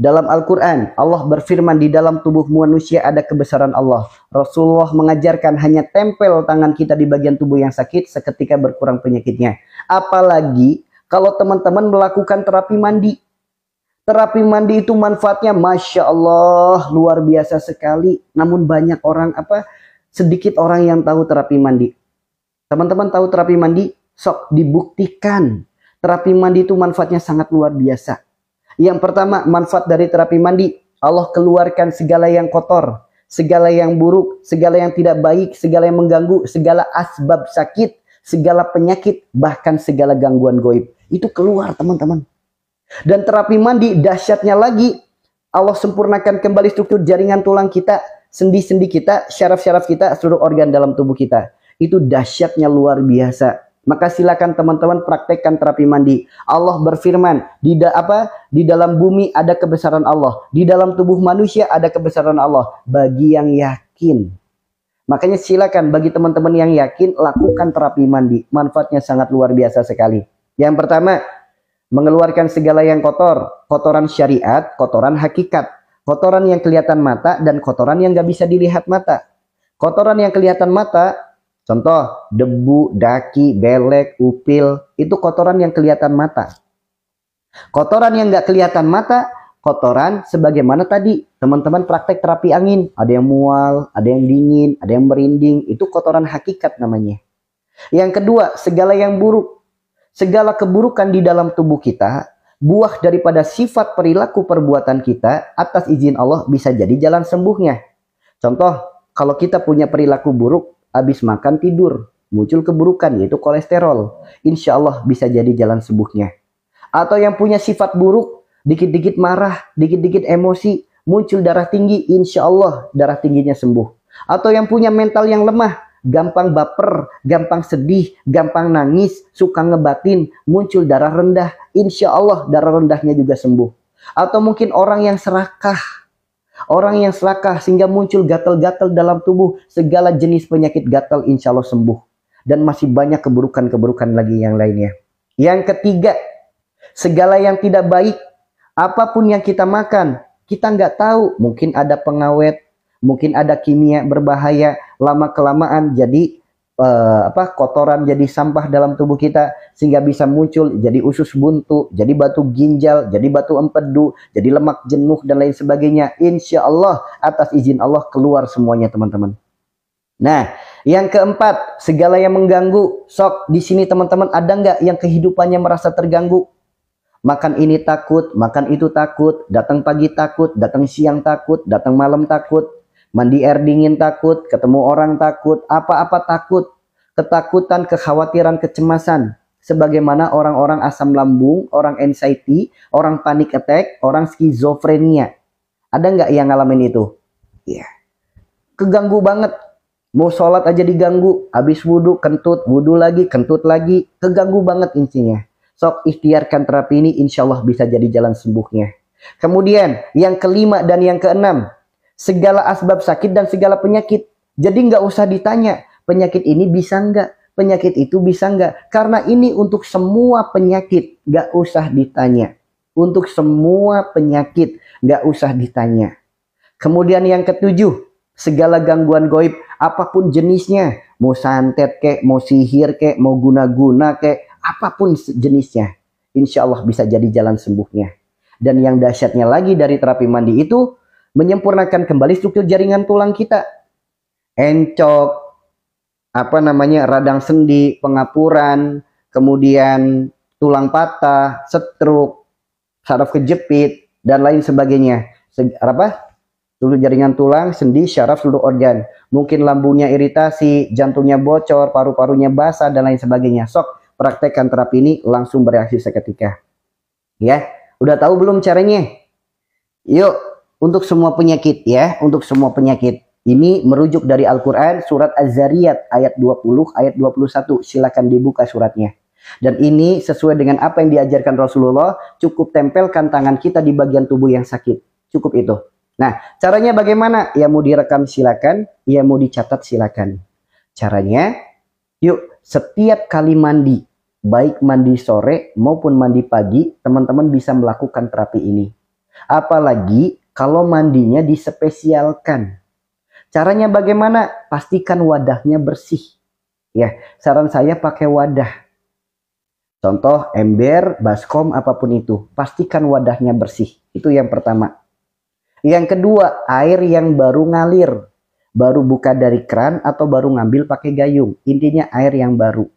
Dalam Al-Quran, Allah berfirman di dalam tubuh manusia ada kebesaran Allah. Rasulullah mengajarkan hanya tempel tangan kita di bagian tubuh yang sakit seketika berkurang penyakitnya. Apalagi kalau teman-teman melakukan terapi mandi. Terapi mandi itu manfaatnya Masya Allah luar biasa sekali. Namun banyak orang sedikit orang yang tahu terapi mandi. Teman-teman tahu terapi mandi? Sok dibuktikan. Terapi mandi itu manfaatnya sangat luar biasa. Yang pertama, manfaat dari terapi mandi, Allah keluarkan segala yang kotor, segala yang buruk, segala yang tidak baik, segala yang mengganggu, segala asbab sakit, segala penyakit, bahkan segala gangguan goib. Itu keluar teman-teman. Dan terapi mandi dahsyatnya lagi, Allah sempurnakan kembali struktur jaringan tulang kita, sendi-sendi kita, syaraf-syaraf kita, seluruh organ dalam tubuh kita. Itu dahsyatnya luar biasa. Maka silakan teman-teman praktekkan terapi mandi. Allah berfirman, di dalam bumi ada kebesaran Allah, di dalam tubuh manusia ada kebesaran Allah bagi yang yakin. Makanya silakan bagi teman-teman yang yakin lakukan terapi mandi. Manfaatnya sangat luar biasa sekali. Yang pertama, mengeluarkan segala yang kotor, kotoran syariat, kotoran hakikat, kotoran yang kelihatan mata dan kotoran yang gak bisa dilihat mata. Kotoran yang kelihatan mata, contoh, debu, daki, belek, upil, itu kotoran yang kelihatan mata. Kotoran yang nggak kelihatan mata, kotoran sebagaimana tadi, teman-teman praktek terapi angin. Ada yang mual, ada yang dingin, ada yang merinding, itu kotoran hakikat namanya. Yang kedua, segala yang buruk. Segala keburukan di dalam tubuh kita, buah daripada sifat perilaku perbuatan kita, atas izin Allah bisa jadi jalan sembuhnya. Contoh, kalau kita punya perilaku buruk, habis makan tidur, muncul keburukan yaitu kolesterol. Insya Allah bisa jadi jalan sembuhnya. Atau yang punya sifat buruk, dikit-dikit marah, dikit-dikit emosi, muncul darah tinggi, insya Allah darah tingginya sembuh. Atau yang punya mental yang lemah, gampang baper, gampang sedih, gampang nangis, suka ngebatin, muncul darah rendah, insya Allah darah rendahnya juga sembuh. Atau mungkin orang yang serakah, sehingga muncul gatal-gatal dalam tubuh, segala jenis penyakit gatal insya Allah sembuh. Dan masih banyak keburukan-keburukan lagi yang lainnya. Yang ketiga, segala yang tidak baik, apapun yang kita makan, kita nggak tahu, mungkin ada pengawet, mungkin ada kimia berbahaya, lama-kelamaan jadi kotoran, jadi sampah dalam tubuh kita, sehingga bisa muncul jadi usus buntu, jadi batu ginjal, jadi batu empedu, jadi lemak jenuh dan lain sebagainya. Insya Allah atas izin Allah keluar semuanya teman-teman. Nah, yang keempat, segala yang mengganggu. Sok di sini teman-teman ada nggak yang kehidupannya merasa terganggu? Makan ini takut, makan itu takut, datang pagi takut, datang siang takut, datang malam takut, mandi air dingin takut, ketemu orang takut, apa-apa takut, ketakutan, kekhawatiran, kecemasan. Sebagaimana orang-orang asam lambung, orang anxiety, orang panic attack, orang skizofrenia. Ada nggak yang ngalamin itu? Iya. Keganggu banget. Mau sholat aja diganggu, habis wudhu kentut, wudhu lagi, kentut lagi. Keganggu banget intinya. Sok ikhtiarkan terapi ini, insya Allah bisa jadi jalan sembuhnya. Kemudian yang kelima dan yang keenam, segala asbab sakit dan segala penyakit. Jadi nggak usah ditanya, penyakit ini bisa nggak? Penyakit itu bisa nggak? Karena ini untuk semua penyakit, nggak usah ditanya. Untuk semua penyakit, nggak usah ditanya. Kemudian yang ketujuh, segala gangguan goib, apapun jenisnya. Mau santet kek, mau sihir kek, mau guna-guna kek, apapun jenisnya. Insya Allah bisa jadi jalan sembuhnya. Dan yang dahsyatnya lagi dari terapi mandi itu, menyempurnakan kembali struktur jaringan tulang kita. Encok, radang sendi, pengapuran, kemudian tulang patah, stroke, saraf kejepit, dan lain sebagainya. Struktur jaringan tulang, sendi, syaraf, seluruh organ. Mungkin lambungnya iritasi, jantungnya bocor, paru-parunya basah, dan lain sebagainya. Sok praktekkan terapi ini langsung bereaksi seketika. Ya, udah tahu belum caranya? Yuk. Untuk semua penyakit ya, untuk semua penyakit. Ini merujuk dari Al-Quran surat Az-Zariyat ayat 20, ayat 21. Silakan dibuka suratnya. Dan ini sesuai dengan apa yang diajarkan Rasulullah, cukup tempelkan tangan kita di bagian tubuh yang sakit. Cukup itu. Nah, caranya bagaimana? Ya mau direkam silakan, ya mau dicatat silakan. Caranya, yuk setiap kali mandi, baik mandi sore maupun mandi pagi, teman-teman bisa melakukan terapi ini. Apalagi kalau mandinya dispesialkan. Caranya bagaimana? Pastikan wadahnya bersih. Ya, saran saya pakai wadah. Contoh ember, baskom, apapun itu. Pastikan wadahnya bersih. Itu yang pertama. Yang kedua, air yang baru ngalir. Baru buka dari keran atau baru ngambil pakai gayung. Intinya air yang baru.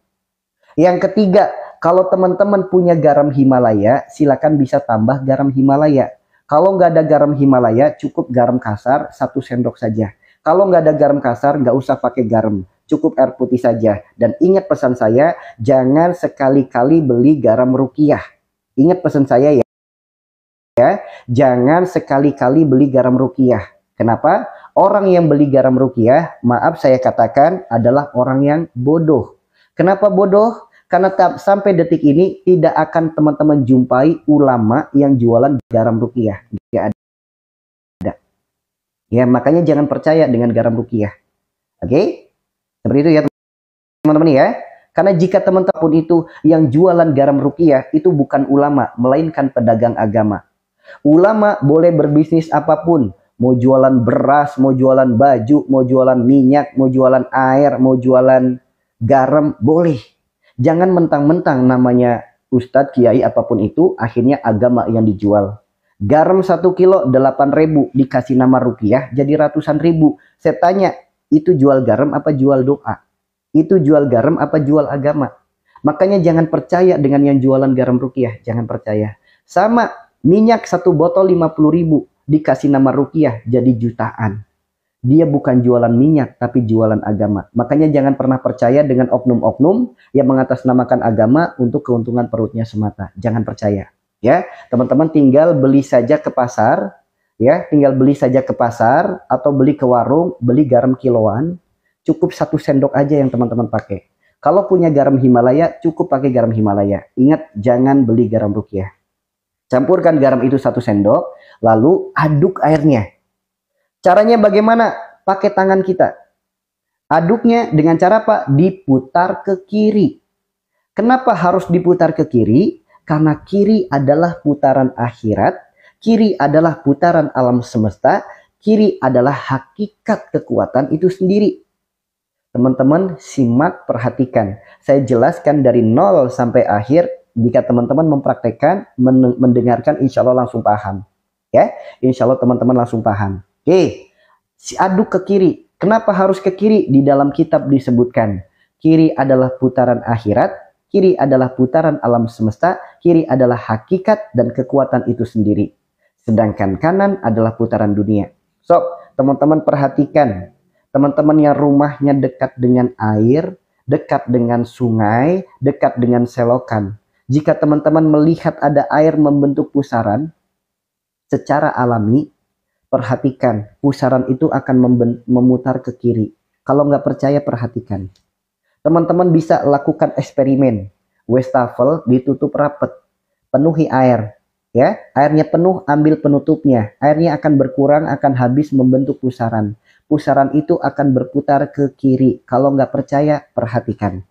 Yang ketiga, kalau teman-teman punya garam Himalaya, silakan bisa tambah garam Himalaya. Kalau nggak ada garam Himalaya, cukup garam kasar 1 sendok saja. Kalau nggak ada garam kasar, nggak usah pakai garam. Cukup air putih saja. Dan ingat pesan saya, jangan sekali-kali beli garam rukiah. Ingat pesan saya ya. Jangan sekali-kali beli garam rukiah. Kenapa? Orang yang beli garam rukiah, maaf saya katakan, adalah orang yang bodoh. Kenapa bodoh? Karena sampai detik ini tidak akan teman-teman jumpai ulama yang jualan garam rukiah. Tidak ada. Ya, makanya jangan percaya dengan garam rukiah. Oke? Seperti itu ya teman-teman ya. Karena jika teman-teman itu yang jualan garam rukiah itu bukan ulama, melainkan pedagang agama. Ulama boleh berbisnis apapun. Mau jualan beras, mau jualan baju, mau jualan minyak, mau jualan air, mau jualan garam, boleh. Jangan mentang-mentang namanya ustadz, kiai, apapun itu, akhirnya agama yang dijual. Garam 1 kilo 8.000 dikasih nama rukiah jadi ratusan ribu. Saya tanya, itu jual garam apa jual doa? Itu jual garam apa jual agama? Makanya jangan percaya dengan yang jualan garam rukiah, jangan percaya. Sama minyak 1 botol 50.000 dikasih nama rukiah jadi jutaan. Dia bukan jualan minyak tapi jualan agama. Makanya jangan pernah percaya dengan oknum-oknum yang mengatasnamakan agama untuk keuntungan perutnya semata. Jangan percaya. Ya, teman-teman tinggal beli saja ke pasar, ya, tinggal beli saja ke pasar atau beli ke warung, beli garam kiloan, cukup 1 sendok aja yang teman-teman pakai. Kalau punya garam Himalaya, cukup pakai garam Himalaya. Ingat, jangan beli garam rukiah. Campurkan garam itu 1 sendok, lalu aduk airnya. Caranya bagaimana? Pakai tangan kita. Aduknya dengan cara apa? Diputar ke kiri. Kenapa harus diputar ke kiri? Karena kiri adalah putaran akhirat, kiri adalah putaran alam semesta, kiri adalah hakikat kekuatan itu sendiri. Teman-teman simak, perhatikan. Saya jelaskan dari 0 sampai akhir. Jika teman-teman mempraktekkan, mendengarkan, insya Allah langsung paham. Ya, insya Allah teman-teman langsung paham. Oke, aduk ke kiri. Kenapa harus ke kiri? Di dalam kitab disebutkan, kiri adalah putaran akhirat, kiri adalah putaran alam semesta, kiri adalah hakikat dan kekuatan itu sendiri. Sedangkan kanan adalah putaran dunia. So, teman-teman perhatikan. Teman-teman yang rumahnya dekat dengan air, dekat dengan sungai, dekat dengan selokan. Jika teman-teman melihat ada air membentuk pusaran, secara alami, perhatikan, pusaran itu akan memutar ke kiri. Kalau nggak percaya, perhatikan. Teman-teman bisa lakukan eksperimen. Wastafel ditutup rapat, penuhi air. Ya, airnya penuh, ambil penutupnya. Airnya akan berkurang, akan habis membentuk pusaran. Pusaran itu akan berputar ke kiri. Kalau nggak percaya, perhatikan.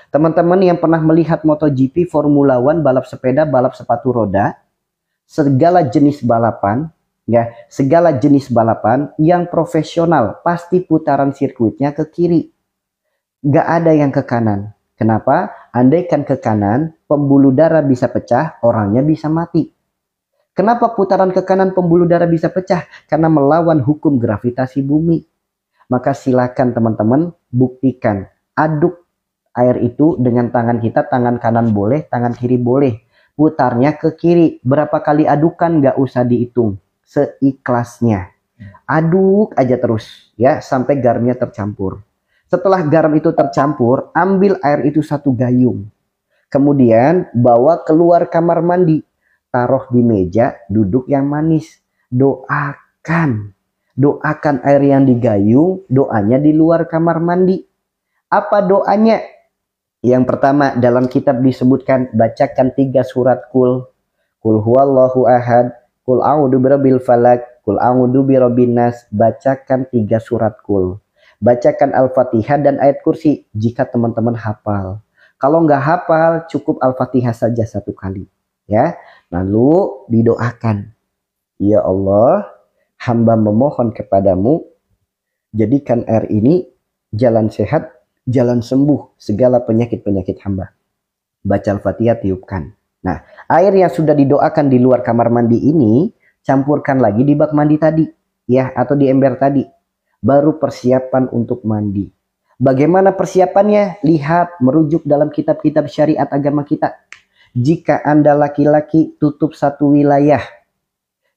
Teman-teman yang pernah melihat MotoGP, Formula One, balap sepeda, balap sepatu roda, segala jenis balapan, ya, segala jenis balapan yang profesional pasti putaran sirkuitnya ke kiri. Gak ada yang ke kanan. Kenapa? Andaikan ke kanan, pembuluh darah bisa pecah, orangnya bisa mati. Kenapa putaran ke kanan pembuluh darah bisa pecah? Karena melawan hukum gravitasi bumi. Maka silakan teman-teman buktikan. Aduk air itu dengan tangan kita, tangan kanan boleh, tangan kiri boleh. Putarnya ke kiri. Berapa kali adukan gak usah dihitung. Seikhlasnya. Aduk aja terus ya sampai garamnya tercampur. Setelah garam itu tercampur, ambil air itu 1 gayung. Kemudian bawa keluar kamar mandi. Taruh di meja, duduk yang manis. Doakan. Doakan air yang digayung, doanya di luar kamar mandi. Apa doanya? Yang pertama, dalam kitab disebutkan, bacakan 3 surat kul. Kul huwallahu ahad, kul a'udzu birabbil falak, kul a'udzu birabbin nas. Bacakan 3 surat kul. Bacakan Al-Fatihah dan ayat kursi jika teman-teman hafal. Kalau nggak hafal, cukup Al-Fatihah saja 1 kali. Ya, lalu didoakan. Ya Allah, hamba memohon kepadamu, jadikan air ini jalan sehat, jalan sembuh segala penyakit-penyakit hamba. Baca Al-Fatihah, tiupkan. Nah, air yang sudah didoakan di luar kamar mandi ini, campurkan lagi di bak mandi tadi, ya, atau di ember tadi. Baru persiapan untuk mandi. Bagaimana persiapannya? Lihat, merujuk dalam kitab-kitab syariat agama kita. Jika Anda laki-laki, tutup satu wilayah.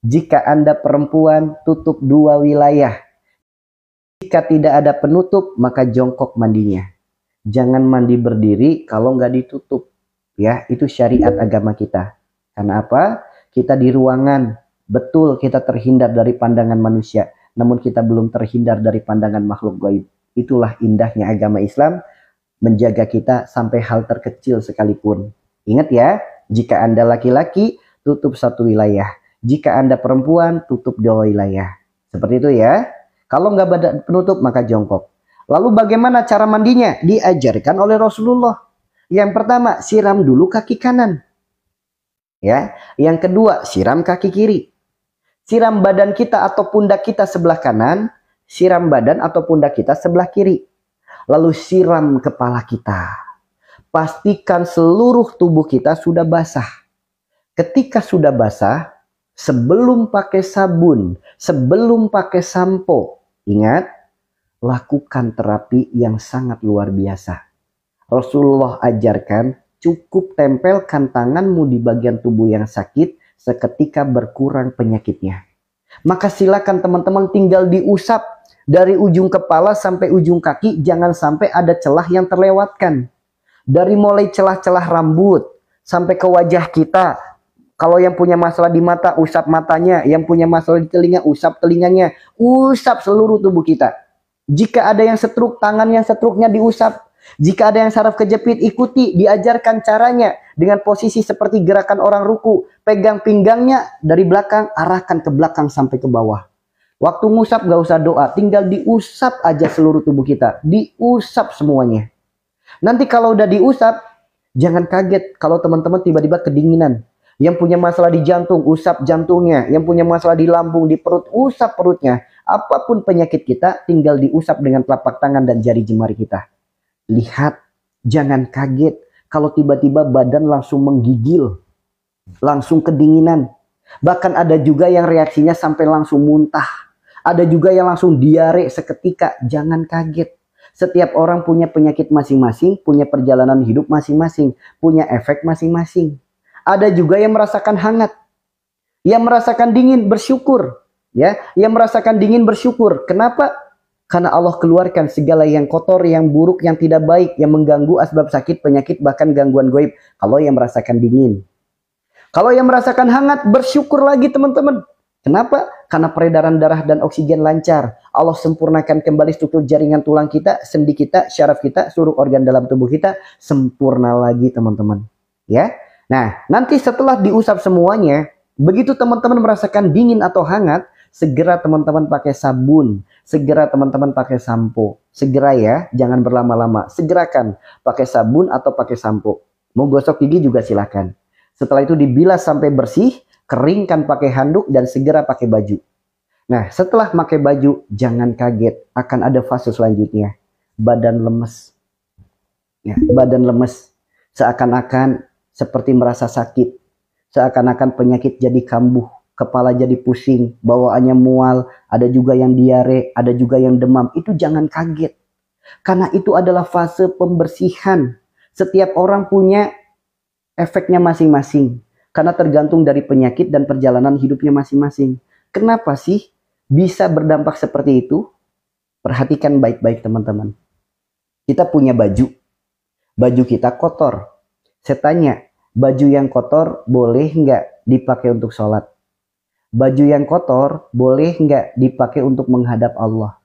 Jika Anda perempuan, tutup dua wilayah. Jika tidak ada penutup, maka jongkok mandinya. Jangan mandi berdiri kalau nggak ditutup. Ya, itu syariat agama kita. Karena apa? Kita di ruangan. Betul, kita terhindar dari pandangan manusia. Namun kita belum terhindar dari pandangan makhluk gaib. Itulah indahnya agama Islam, menjaga kita sampai hal terkecil sekalipun. Ingat ya, jika Anda laki-laki, tutup satu wilayah. Jika Anda perempuan, tutup dua wilayah. Seperti itu ya. Kalau nggak ada penutup, maka jongkok. Lalu bagaimana cara mandinya? Diajarkan oleh Rasulullah. Yang pertama, siram dulu kaki kanan. Ya. Yang kedua, siram kaki kiri. Siram badan kita atau pundak kita sebelah kanan, siram badan atau pundak kita sebelah kiri. Lalu siram kepala kita. Pastikan seluruh tubuh kita sudah basah. Ketika sudah basah, sebelum pakai sabun, sebelum pakai sampo, ingat, lakukan terapi yang sangat luar biasa. Rasulullah ajarkan, cukup tempelkan tanganmu di bagian tubuh yang sakit, seketika berkurang penyakitnya. Maka silakan teman-teman tinggal diusap dari ujung kepala sampai ujung kaki, jangan sampai ada celah yang terlewatkan. Dari mulai celah-celah rambut sampai ke wajah kita. Kalau yang punya masalah di mata, usap matanya. Yang punya masalah di telinga, usap telinganya. Usap seluruh tubuh kita. Jika ada yang setruk, tangan yang setruknya diusap. Jika ada yang saraf kejepit, ikuti, diajarkan caranya dengan posisi seperti gerakan orang ruku. Pegang pinggangnya dari belakang, arahkan ke belakang sampai ke bawah. Waktu ngusap gak usah doa, tinggal diusap aja seluruh tubuh kita. Diusap semuanya. Nanti kalau udah diusap, jangan kaget kalau teman-teman tiba-tiba kedinginan. Yang punya masalah di jantung, usap jantungnya. Yang punya masalah di lambung, di perut, usap perutnya. Apapun penyakit kita, tinggal diusap dengan telapak tangan dan jari jemari kita. Lihat, jangan kaget kalau tiba-tiba badan langsung menggigil, langsung kedinginan. Bahkan ada juga yang reaksinya sampai langsung muntah. Ada juga yang langsung diare seketika. Jangan kaget. Setiap orang punya penyakit masing-masing, punya perjalanan hidup masing-masing, punya efek masing-masing. Ada juga yang merasakan hangat, yang merasakan dingin, bersyukur. Ya, yang merasakan dingin bersyukur. Kenapa? Karena Allah keluarkan segala yang kotor, yang buruk, yang tidak baik, yang mengganggu asbab sakit, penyakit, bahkan gangguan gaib. Kalau yang merasakan dingin. Kalau yang merasakan hangat, bersyukur lagi teman-teman. Kenapa? Karena peredaran darah dan oksigen lancar. Allah sempurnakan kembali struktur jaringan tulang kita, sendi kita, syaraf kita, seluruh organ dalam tubuh kita. Sempurna lagi teman-teman. Ya. Nah, nanti setelah diusap semuanya, begitu teman-teman merasakan dingin atau hangat, segera teman-teman pakai sabun, segera teman-teman pakai sampo. Segera ya, jangan berlama-lama. Segerakan pakai sabun atau pakai sampo. Mau gosok gigi juga silakan. Setelah itu dibilas sampai bersih, keringkan pakai handuk dan segera pakai baju. Nah, setelah pakai baju, jangan kaget, akan ada fase selanjutnya. Badan lemes. Ya, badan lemes. Seakan-akan seperti merasa sakit. Seakan-akan penyakit jadi kambuh. Kepala jadi pusing, bawaannya mual, ada juga yang diare, ada juga yang demam. Itu jangan kaget. Karena itu adalah fase pembersihan. Setiap orang punya efeknya masing-masing. Karena tergantung dari penyakit dan perjalanan hidupnya masing-masing. Kenapa sih bisa berdampak seperti itu? Perhatikan baik-baik teman-teman. Kita punya baju. Baju kita kotor. Saya tanya, baju yang kotor boleh nggak dipakai untuk sholat? Baju yang kotor boleh nggak dipakai untuk menghadap Allah?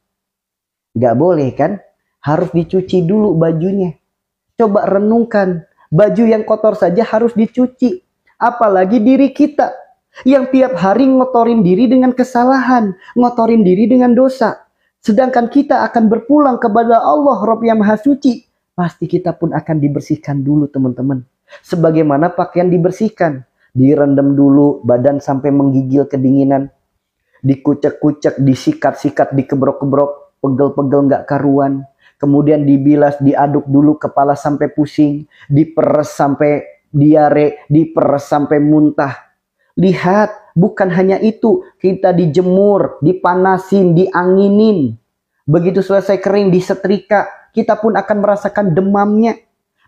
Nggak boleh kan? Harus dicuci dulu bajunya. Coba renungkan, baju yang kotor saja harus dicuci. Apalagi diri kita yang tiap hari ngotorin diri dengan kesalahan, ngotorin diri dengan dosa. Sedangkan kita akan berpulang kepada Allah Rabb yang Maha Suci. Pasti kita pun akan dibersihkan dulu teman-teman. Sebagaimana pakaian dibersihkan. direndam dulu, badan sampai menggigil kedinginan, dikucek-kucek, disikat-sikat, dikebrok-kebrok, pegel-pegel nggak karuan. Kemudian dibilas, diaduk dulu, kepala sampai pusing, diperes sampai diare, diperes sampai muntah. Lihat, bukan hanya itu, kita dijemur, dipanasin, dianginin. Begitu selesai kering, disetrika, kita pun akan merasakan demamnya.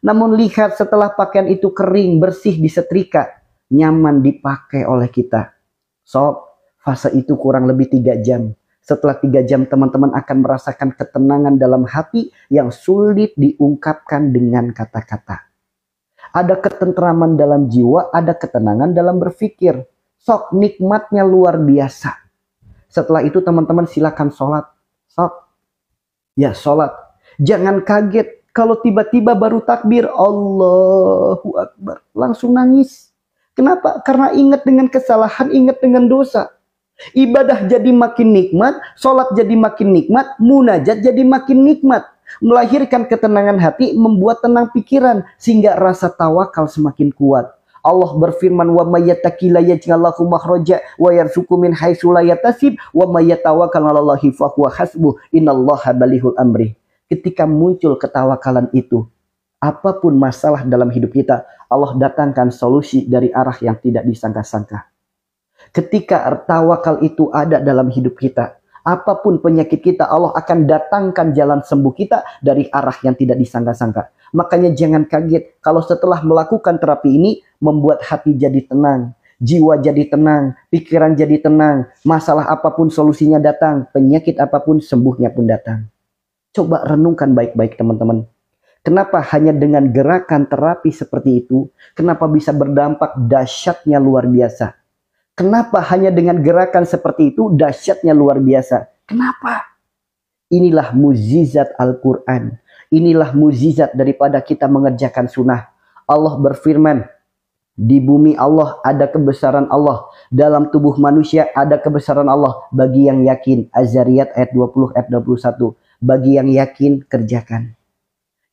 Namun lihat, setelah pakaian itu kering, bersih, disetrika, nyaman dipakai oleh kita. Sob, fase itu kurang lebih 3 jam. Setelah 3 jam, teman-teman akan merasakan ketenangan dalam hati yang sulit diungkapkan dengan kata-kata. Ada ketentraman dalam jiwa, ada ketenangan dalam berpikir. Sok, nikmatnya luar biasa. Setelah itu teman-teman silakan sholat. Sok, ya sholat. Jangan kaget kalau tiba-tiba baru takbir, Allahu Akbar, langsung nangis. Kenapa? Karena ingat dengan kesalahan, ingat dengan dosa. Ibadah jadi makin nikmat, sholat jadi makin nikmat, munajat jadi makin nikmat. Melahirkan ketenangan hati, membuat tenang pikiran, sehingga rasa tawakal semakin kuat. Allah berfirman, wa may yattaqi la yaj'al lahu makhraja wa yarzuqhu min haitsu la yahtasib wa may yatawakkal 'alallahi fa huwa hasbuh innallaha balighul amri. Ketika muncul ketawakalan itu, apapun masalah dalam hidup kita, Allah datangkan solusi dari arah yang tidak disangka-sangka. Ketika tawakal itu ada dalam hidup kita, apapun penyakit kita, Allah akan datangkan jalan sembuh kita dari arah yang tidak disangka-sangka. Makanya jangan kaget kalau setelah melakukan terapi ini, membuat hati jadi tenang, jiwa jadi tenang, pikiran jadi tenang, masalah apapun solusinya datang, penyakit apapun sembuhnya pun datang. Coba renungkan baik-baik teman-teman. Kenapa hanya dengan gerakan terapi seperti itu, kenapa bisa berdampak dahsyatnya luar biasa? Kenapa hanya dengan gerakan seperti itu dahsyatnya luar biasa? Kenapa? Inilah mukjizat Al-Quran. Inilah mukjizat daripada kita mengerjakan sunnah. Allah berfirman, di bumi Allah ada kebesaran Allah. Dalam tubuh manusia ada kebesaran Allah. Bagi yang yakin. Az-Zariyat ayat 20, ayat 21. Bagi yang yakin, kerjakan.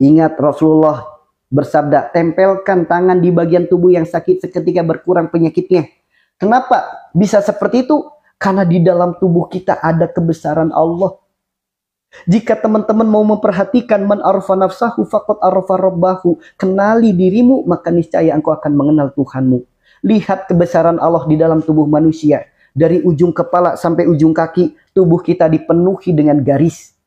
Ingat Rasulullah bersabda, tempelkan tangan di bagian tubuh yang sakit seketika berkurang penyakitnya. Kenapa bisa seperti itu? Karena di dalam tubuh kita ada kebesaran Allah. Jika teman-teman mau memperhatikan man arafa nafsahu faqad arafa rabbahu, kenali dirimu maka niscaya engkau akan mengenal Tuhanmu. Lihat kebesaran Allah di dalam tubuh manusia. Dari ujung kepala sampai ujung kaki, tubuh kita dipenuhi dengan garis.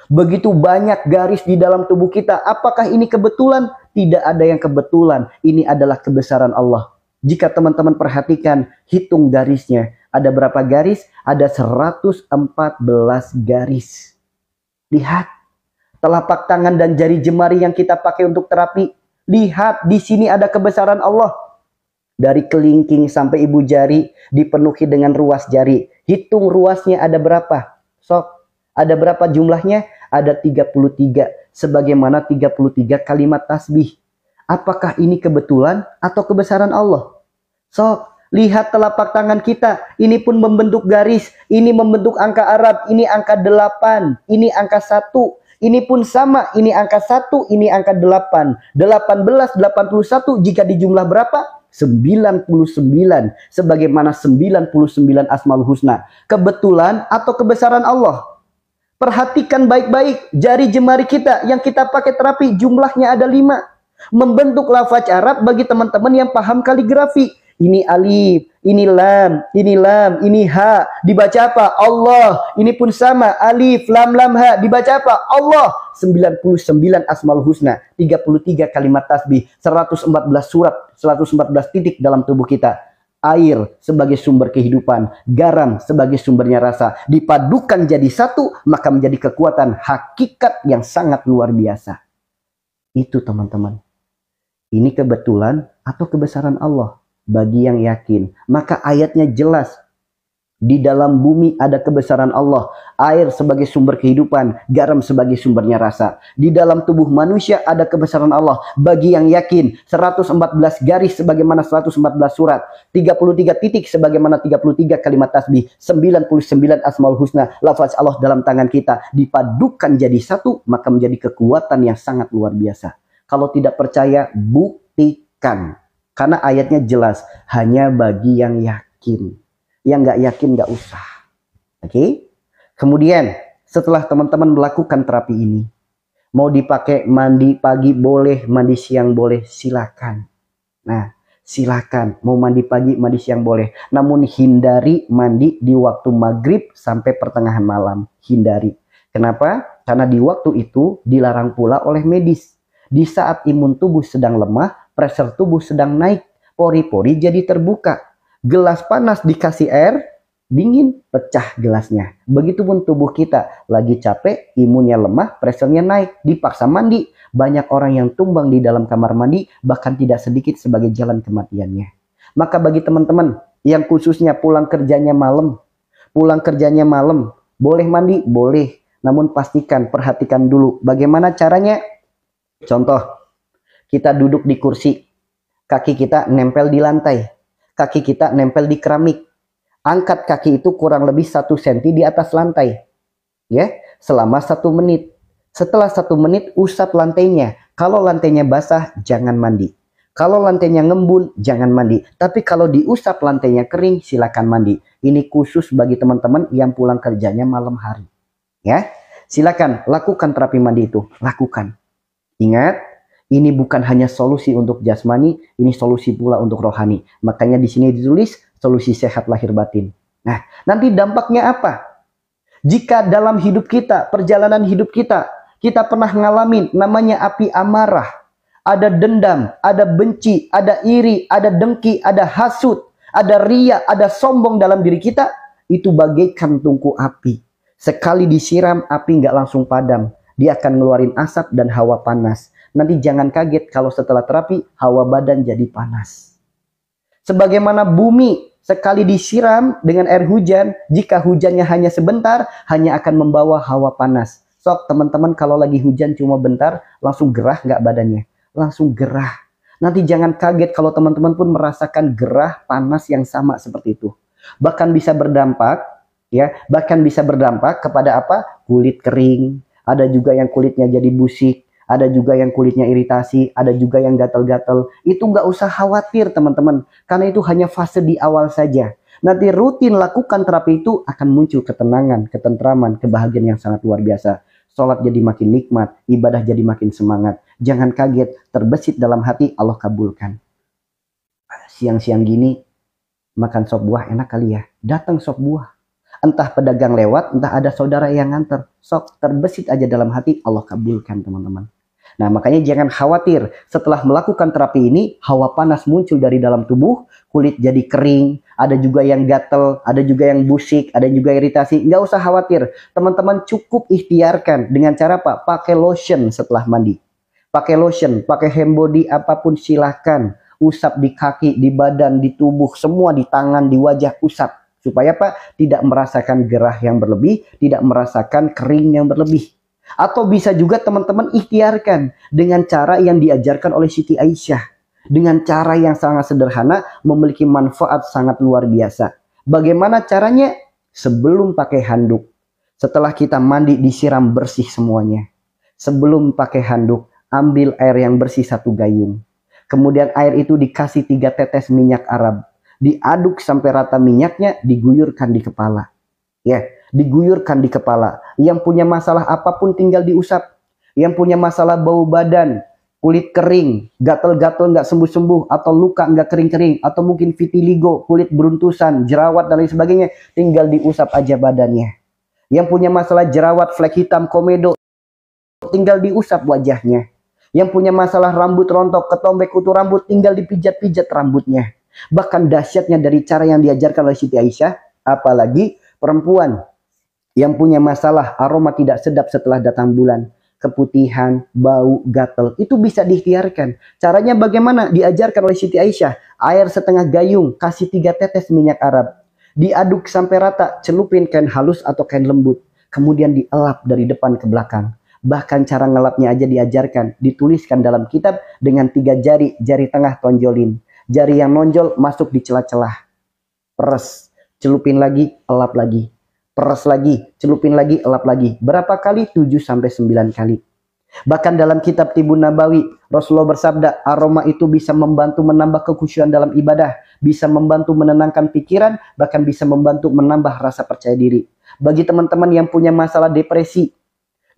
Begitu banyak garis di dalam tubuh kita. Apakah ini kebetulan? Tidak ada yang kebetulan. Ini adalah kebesaran Allah. Jika teman-teman perhatikan, hitung garisnya. Ada berapa garis? Ada 114 garis. Lihat, telapak tangan dan jari jemari yang kita pakai untuk terapi. Lihat, di sini ada kebesaran Allah. Dari kelingking sampai ibu jari, dipenuhi dengan ruas jari. Hitung ruasnya ada berapa? Sok, ada berapa jumlahnya? Ada 33. Sebagaimana 33 kalimat tasbih. Apakah ini kebetulan atau kebesaran Allah? Sok, lihat telapak tangan kita. Ini pun membentuk garis. Ini membentuk angka Arab. Ini angka 8. Ini angka 1. Ini pun sama. Ini angka 1. Ini angka 8. 18, 81. Jika dijumlah berapa? 99. Sebagaimana 99 Asmaul Husna. Kebetulan atau kebesaran Allah? Perhatikan baik-baik. Jari jemari kita yang kita pakai terapi jumlahnya ada 5. Membentuk lafaz Arab bagi teman-teman yang paham kaligrafi. Ini alif, ini lam, ini ha. Dibaca apa? Allah. Ini pun sama. Alif, lam, ha. Dibaca apa? Allah. 99 Asmaul Husna. 33 kalimat tasbih. 114 surat. 114 titik dalam tubuh kita. Air sebagai sumber kehidupan. Garam sebagai sumbernya rasa. Dipadukan jadi satu, maka menjadi kekuatan hakikat yang sangat luar biasa. Itu teman-teman. Ini kebetulan atau kebesaran Allah? Bagi yang yakin. Maka ayatnya jelas. Di dalam bumi ada kebesaran Allah. Air sebagai sumber kehidupan. Garam sebagai sumbernya rasa. Di dalam tubuh manusia ada kebesaran Allah. Bagi yang yakin. 114 garis sebagaimana 114 surat. 33 titik sebagaimana 33 kalimat tasbih. 99 Asmaul Husna. Lafaz Allah dalam tangan kita. Dipadukan jadi satu. Maka menjadi kekuatan yang sangat luar biasa. Kalau tidak percaya, buktikan. Karena ayatnya jelas, hanya bagi yang yakin. Yang nggak yakin nggak usah. Oke? Kemudian, setelah teman-teman melakukan terapi ini, mau dipakai mandi pagi boleh, mandi siang boleh, silakan. Nah, silakan. Mau mandi pagi, mandi siang boleh. Namun hindari mandi di waktu maghrib sampai pertengahan malam. Hindari. Kenapa? Karena di waktu itu dilarang pula oleh medis. Di saat imun tubuh sedang lemah, pressure tubuh sedang naik, pori-pori jadi terbuka. Gelas panas dikasih air, dingin, pecah gelasnya. Begitupun tubuh kita, lagi capek, imunnya lemah, pressure-nya naik, dipaksa mandi. Banyak orang yang tumbang di dalam kamar mandi, bahkan tidak sedikit sebagai jalan kematiannya. Maka bagi teman-teman yang khususnya pulang kerjanya malam, boleh mandi? Boleh. Namun pastikan, perhatikan dulu bagaimana caranya. Contoh, kita duduk di kursi, kaki kita nempel di lantai, kaki kita nempel di keramik. Angkat kaki itu kurang lebih 1 cm di atas lantai, ya, selama 1 menit. Setelah 1 menit, usap lantainya. Kalau lantainya basah, jangan mandi. Kalau lantainya ngembun, jangan mandi. Tapi kalau diusap lantainya kering, silakan mandi. Ini khusus bagi teman-teman yang pulang kerjanya malam hari. Ya, silakan lakukan terapi mandi itu, lakukan. Ingat, ini bukan hanya solusi untuk jasmani, ini solusi pula untuk rohani. Makanya di sini ditulis solusi sehat lahir batin. Nah, nanti dampaknya apa? Jika dalam hidup kita, perjalanan hidup kita pernah ngalamin namanya api amarah, ada dendam, ada benci, ada iri, ada dengki, ada hasut, ada ria, ada sombong dalam diri kita, itu bagaikan tungku api. Sekali disiram, api nggak langsung padam. Dia akan ngeluarin asap dan hawa panas. Nanti jangan kaget kalau setelah terapi, hawa badan jadi panas. Sebagaimana bumi sekali disiram dengan air hujan, jika hujannya hanya sebentar, hanya akan membawa hawa panas. Sok teman-teman kalau lagi hujan cuma bentar, langsung gerah nggak badannya? Langsung gerah. Nanti jangan kaget kalau teman-teman pun merasakan gerah panas yang sama seperti itu. Bahkan bisa berdampak, ya, bahkan bisa berdampak kepada apa? Kulit kering. Ada juga yang kulitnya jadi busik, ada juga yang kulitnya iritasi, ada juga yang gatal-gatal. Itu nggak usah khawatir teman-teman, karena itu hanya fase di awal saja. Nanti rutin lakukan terapi itu akan muncul ketenangan, ketentraman, kebahagiaan yang sangat luar biasa. Sholat jadi makin nikmat, ibadah jadi makin semangat. Jangan kaget, terbesit dalam hati, Allah kabulkan. Siang-siang gini, makan sop buah enak kali ya. Datang sop buah. Entah pedagang lewat, entah ada saudara yang nganter. Sok terbesit aja dalam hati, Allah kabulkan teman-teman. Nah makanya jangan khawatir, setelah melakukan terapi ini, hawa panas muncul dari dalam tubuh, kulit jadi kering, ada juga yang gatel, ada juga yang busik, ada juga iritasi. Nggak usah khawatir, teman-teman cukup ikhtiarkan dengan cara apa? Pakai lotion setelah mandi. Pakai lotion, pakai hand body, apapun silahkan. Usap di kaki, di badan, di tubuh, semua di tangan, di wajah, usap. Supaya apa? Tidak merasakan gerah yang berlebih, tidak merasakan kering yang berlebih. Atau bisa juga teman-teman ikhtiarkan dengan cara yang diajarkan oleh Siti Aisyah. Dengan cara yang sangat sederhana, memiliki manfaat sangat luar biasa. Bagaimana caranya? Sebelum pakai handuk. Setelah kita mandi, disiram bersih semuanya. Sebelum pakai handuk, ambil air yang bersih 1 gayung. Kemudian air itu dikasih 3 tetes minyak Arab. Diaduk sampai rata minyaknya, diguyurkan di kepala. Ya, diguyurkan di kepala. Yang punya masalah apapun tinggal diusap. Yang punya masalah bau badan, kulit kering, gatal-gatal nggak sembuh-sembuh, atau luka nggak kering-kering, atau mungkin vitiligo, kulit beruntusan, jerawat dan lain sebagainya, tinggal diusap aja badannya. Yang punya masalah jerawat, flek hitam, komedo, tinggal diusap wajahnya. Yang punya masalah rambut rontok, ketombek kutu rambut, tinggal dipijat-pijat rambutnya. Bahkan dahsyatnya dari cara yang diajarkan oleh Siti Aisyah, apalagi perempuan yang punya masalah aroma tidak sedap setelah datang bulan, keputihan, bau, gatal, itu bisa diikhtiarkan. Caranya bagaimana? Diajarkan oleh Siti Aisyah. Air setengah gayung, kasih 3 tetes minyak Arab. Diaduk sampai rata, celupin kain halus atau kain lembut. Kemudian dielap dari depan ke belakang. Bahkan cara ngelapnya aja diajarkan, dituliskan dalam kitab dengan 3 jari, jari tengah tonjolin. Jari yang nonjol masuk di celah-celah. Peres, celupin lagi, elap lagi. Peres lagi, celupin lagi, elap lagi. Berapa kali? 7-9 kali. Bahkan dalam kitab Tibun Nabawi, Rasulullah bersabda, aroma itu bisa membantu menambah kekhusyuan dalam ibadah, bisa membantu menenangkan pikiran, bahkan bisa membantu menambah rasa percaya diri. Bagi teman-teman yang punya masalah depresi,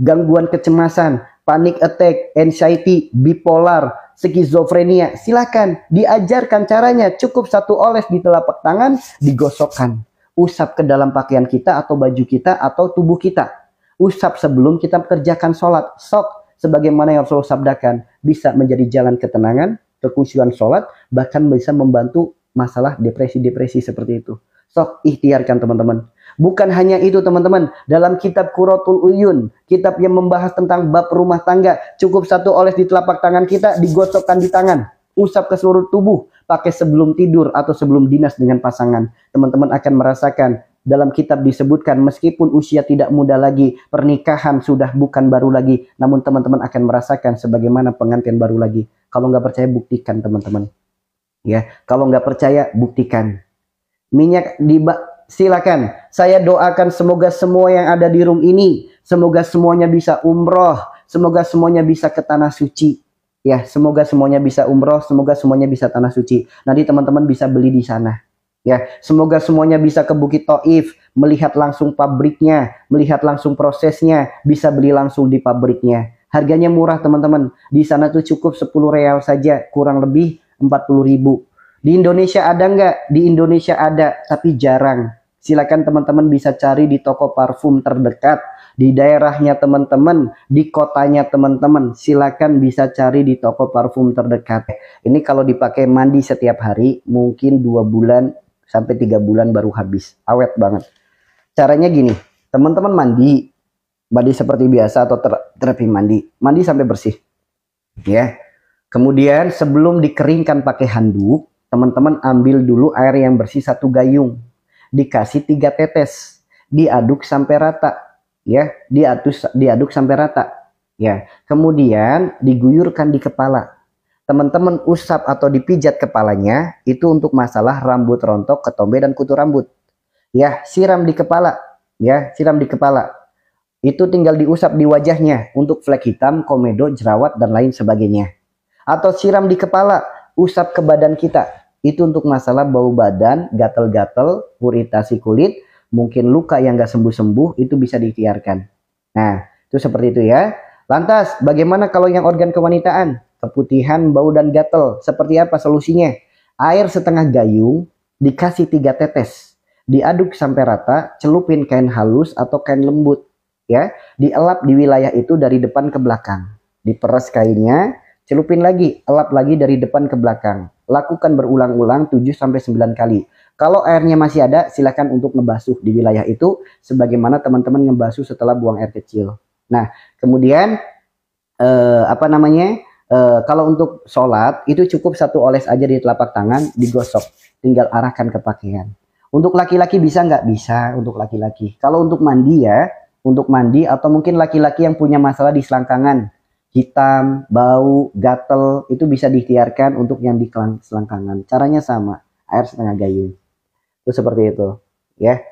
gangguan kecemasan, panic attack, anxiety, bipolar, skizofrenia, silakan diajarkan caranya. Cukup 1 oles di telapak tangan, digosokkan. Usap ke dalam pakaian kita atau baju kita atau tubuh kita. Usap sebelum kita kerjakan sholat. Sok sebagaimana yang Rasulullah sabdakan, bisa menjadi jalan ketenangan, kekhusyuan sholat, bahkan bisa membantu masalah depresi-depresi seperti itu. Sok ikhtiarkan teman-teman. Bukan hanya itu teman-teman, dalam kitab Qurratul Uyun, kitab yang membahas tentang bab rumah tangga, cukup 1 oles di telapak tangan kita, digosokkan di tangan, usap ke seluruh tubuh, pakai sebelum tidur atau sebelum dinas dengan pasangan. Teman-teman akan merasakan, dalam kitab disebutkan meskipun usia tidak muda lagi, pernikahan sudah bukan baru lagi, namun teman-teman akan merasakan sebagaimana pengantin baru lagi. Kalau nggak percaya buktikan teman-teman. Ya, kalau nggak percaya buktikan. Minyak silakan. Saya doakan semoga semua yang ada di room ini, semoga semuanya bisa umroh, semoga semuanya bisa ke tanah suci. Ya, semoga semuanya bisa umroh, semoga semuanya bisa tanah suci. Nanti teman-teman bisa beli di sana. Ya, semoga semuanya bisa ke Bukit Taif, melihat langsung pabriknya, melihat langsung prosesnya, bisa beli langsung di pabriknya. Harganya murah teman-teman. Di sana tuh cukup 10 real saja, kurang lebih 40.000. Di Indonesia ada nggak? Di Indonesia ada, tapi jarang. Silakan teman-teman bisa cari di toko parfum terdekat, di daerahnya teman-teman, di kotanya teman-teman. Silakan bisa cari di toko parfum terdekat. Ini kalau dipakai mandi setiap hari, mungkin 2 bulan sampai 3 bulan baru habis. Awet banget. Caranya gini, teman-teman mandi seperti biasa atau terapi mandi sampai bersih. Ya. Kemudian sebelum dikeringkan pakai handuk, teman-teman ambil dulu air yang bersih 1 gayung. Dikasih 3 tetes. Diaduk sampai rata. Ya, diaduk sampai rata. Ya. Kemudian diguyurkan di kepala. Teman-teman usap atau dipijat kepalanya, itu untuk masalah rambut rontok, ketombe, dan kutu rambut. Ya, siram di kepala. Ya, siram di kepala. Itu tinggal diusap di wajahnya untuk flek hitam, komedo, jerawat, dan lain sebagainya. Atau siram di kepala, usap ke badan kita. Itu untuk masalah bau badan, gatel-gatel, iritasi kulit, mungkin luka yang nggak sembuh-sembuh, itu bisa diikhtiarkan. Nah, itu seperti itu ya. Lantas, bagaimana kalau yang organ kewanitaan? Keputihan, bau, dan gatel. Seperti apa solusinya? Air setengah gayung, dikasih 3 tetes. Diaduk sampai rata, celupin kain halus atau kain lembut. Ya, dielap di wilayah itu dari depan ke belakang. Diperas kainnya, celupin lagi, elap lagi dari depan ke belakang. Lakukan berulang-ulang 7-9 kali. Kalau airnya masih ada, silakan untuk ngebasuh di wilayah itu, sebagaimana teman-teman ngebasuh setelah buang air kecil. Nah, kemudian kalau untuk sholat itu cukup 1 oles aja di telapak tangan, digosok, tinggal arahkan ke pakaian. Untuk laki-laki bisa nggak? Bisa untuk laki-laki. Kalau untuk mandi ya, untuk mandi atau mungkin laki-laki yang punya masalah di selangkangan, hitam, bau, gatel, itu bisa diikhtiarkan untuk yang di selangkangan. Caranya sama, air setengah gayung. Itu seperti itu, ya.